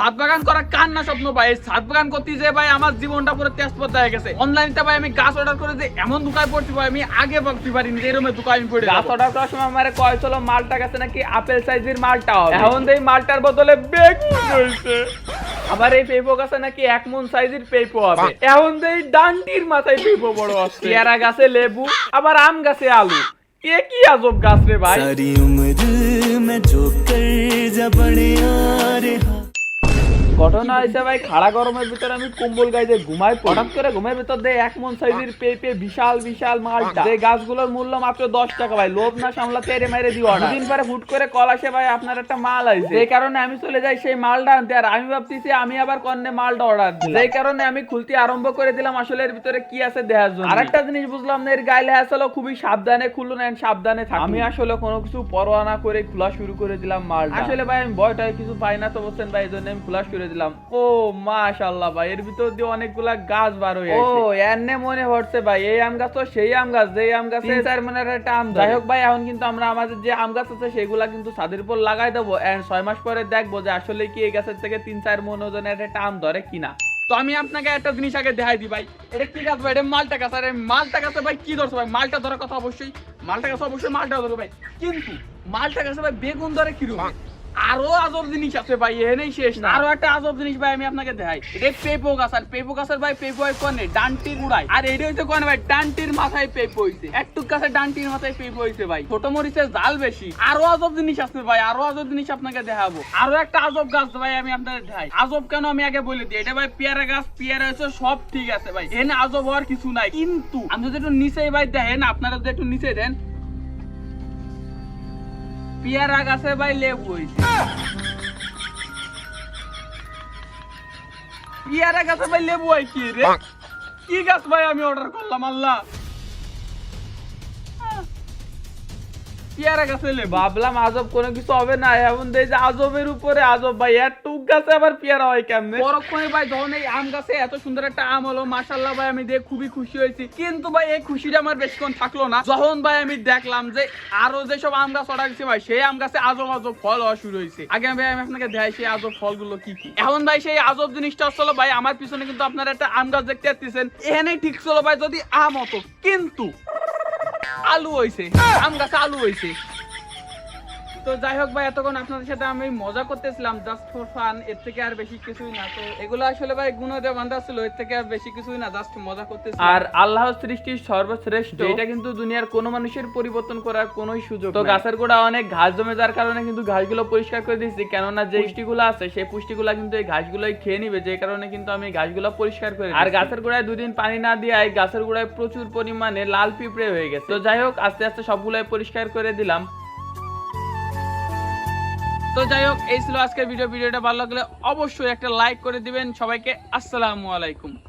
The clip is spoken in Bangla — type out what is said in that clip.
ছাদ বাগান করা কার না স্বপ্ন ভাই। এই ছাদ বাগান করতে যে ভাই আমার জীবনটা পুরো তেজপাত হয়ে গেছে। অনলাইনতে ভাই আমি গাছ অর্ডার করে যে এমন দোকানে পড়ছি ভাই আমি আগে ভাবতে পারিনি যে এরকম দোকানে আমি পড়ে গাছ অর্ডার করার সময় আমারে কয় চলো মালটা গেছে নাকি আপেল সাইজের মালটা হবে, এখন এই মালটার বদলে বেগুন হইছে। আবার এই পেঁপো গাছে নাকি 1 মণ সাইজের পেঁপো হবে, এখন এই ডান্ডির মাথায় পেঁপো বড় আছে। পেয়ারা গাছে লেবু, আবার আম গাছে আলু। এ কি আজব গাছ রে ভাই। सारी उम्र मैं जो कर जा बड़े यार ঘটনা হয়েছে ভাই খাড়া গরমের ভিতরে আমি কম্বল গায়ে ঘুমাই, হঠাৎ করে ঘুমের ভিতর দিয়ে 1 মণ সাইজের পেঁপে বিশাল বিশাল মালটা, যে গাছগুলোর মূল্য মাত্র 10 টাকা ভাই। লোভ না সামলাতে এরে মেরে দিও না। দুদিন পরে হুট করে কল আসে ভাই আপনার একটা মাল আইছে, এই কারণে আমি চলে যাই সেই মালটা আনতে। আর আমি ভাবতেছি আমি আবার কন্নে মালটা অর্ডার দিই, এই কারণে আমি খুলতে আরম্ভ করে দিলাম আসলে এর ভিতরে কি আছে দেখার জন্য। আরেকটা জিনিস বুঝলাম না, এর গায়ে লেখা ছিল খুবই সাবধানে খুলুন এন্ড সাবধানে থাকুন। আমি আসলে কোনো কিছু পরোয়া না করে খোলা শুরু করে দিলাম মালটা। আসলে ভাই আমি ভয়টা কিছু পাই না তো বলছেন ভাই, এজন্য আমি খোলা করে দিলাম। ও মাশাআল্লাহ ভাই, এর ভিতর দিয়ে অনেকগুলা গাছ বার হয়ে গেছে। ও এনে মনে হচ্ছে ভাই এই আম গাছ তো সেই আম গাছ, যেই আম গাছে 3-4 মনের একটা আম। যাই হোক ভাই, এখন কিন্তু আমরা আমাদের যে আম গাছ আছে সেগুলা কিন্তু ছাদের উপর লাগাই দেবো এন্ড 6 মাস পরে দেখবো যে আসলে কি এই গাছের থেকে 3-4 মন ওজনের একটা আম ধরে কিনা। তো আমি আপনাকে একটা জিনিস আগে দেখাই দিই ভাই, এটা কি গাছ ভাই? এটা মালটা গাছ। আর এই মালটা গাছে ভাই কি ধরছে ভাই? মালটা ধরার কথা অবশ্যই, মালটা গাছে অবশ্যই মালটা ধরবে ভাই, কিন্তু মালটা গাছে ভাই বেগুন ধরে কিরকম? আরো আজব জিনিস আছে ভাই, এনেই শেষ না। আরো একটা আজব জিনিস ভাই আমি আপনাকে দেখাই, এটা পেঁপো গাছ। আর পেঁপো গাছের ভাই পেঁপো হয় কোনে ডান্টির গুড়ায়, আর এটা হইছে কোনে ভাই ডান্টির মাথায় পেঁপো হইছে। একটু গাছের ডান্টির মাথায় পেঁপো হইছে ভাই, ছোট মরিচের জাল বেশি। আরো আজব জিনিস আছে ভাই, আরো আজব জিনিস আপনাকে দেখাবো। আরো একটা আজব গাছ ভাই আমি আপনাকে দেখাই। আজব কেন আমি আগে বলে দিই, এটা ভাই পেয়ারা গাছ, পেয়ারা হচ্ছে সব ঠিক আছে ভাই, এনে আজব হওয়ার কিছু নাই। কিন্তু আমি যদি একটু নিচে ভাই দেখেন, আপনারা যদি একটু নিচে দেন, পেয়ারা গাছে ভাই লেবু হইছে। পেয়ারা গাছে ভাই লেবু হয় কি রে? কি গাছ ভাই আমি অর্ডার করলাম? আল্লাহ, পেয়ারা গাছে লেবু। ভাবলাম আজব কোনো কিছু হবে না, এমন দেই যে আজবের উপরে আজব ভাই। এর টুক গাছে আবার পেয়ারা হয় কেমনে? পরক্ষণে ভাই যখন এই আম গাছে এত সুন্দর একটা আম হলো, মাশাআল্লাহ ভাই আমি দেখে খুবই খুশি হয়েছি। কিন্তু ভাই এই খুশিটা আমার বেশিক্ষণ থাকলো না, যখন ভাই আমি দেখলাম যে আরো যেসব আম গাছ অর্ডার দিয়েছে ভাই সেই আম গাছে আজব আজব ফল হওয়া শুরু হয়েছে। আগে ভাই আমি আপনাকে দেখাই সেই আজব ফলগুলো কি কি। এখন ভাই সেই আজব জিনিসটা হচ্ছিল ভাই, আমার পিছনে কিন্তু আপনারা একটা আম গাছ দেখতে পাচ্ছেন, এখানেই ঠিক ছিল ভাই যদি আম হতো, কিন্তু আলু হইছে, আম গাছে আলু হইছে। তো যাই হোক ভাই, এতক্ষণ আপনাদের সাথে আমি মজা করতেছিলাম জাস্ট ফর ফান, এর থেকে আর বেশি কিছুই না। তো এগুলো আসলে ভাই গুণদেব বান্ধা ছিল, এর থেকে আর বেশি কিছুই না, জাস্ট মজা করতেছিলাম। আর আল্লাহর সৃষ্টির সর্বশ্রেষ্ঠ, এটা কিন্তু দুনিয়ার কোনো মানুষের পরিবর্তন করার কোনোই সুযোগ তো গাছের গোড়া অনেক ঘাস জমে যাওয়ার কারণে কিন্তু ঘাসগুলো পরিষ্কার করে দিয়েছি, কেননা যে পুষ্টিগুলো আছে সেই পুষ্টিগুলো কিন্তু এই ঘাসগুলোই খেয়ে নিবে, যে কারণে কিন্তু আমি ঘাসগুলো পরিষ্কার করে। আর গাছের গোড়ায় 2 দিন পানি না দিয়ে গাছের গোড়ায় প্রচুর পরিমাণে লাল পিঁপড়ে হয়ে গেছে। তো যাই হোক, আস্তে আস্তে সবগুলাই পরিষ্কার করে দিলাম। তো যাই হোক, এই ছিল আজকের ভিডিওটা ভালো লাগলে অবশ্যই একটা লাইক করে দিবেন। সবাইকে আসসালামু আলাইকুম।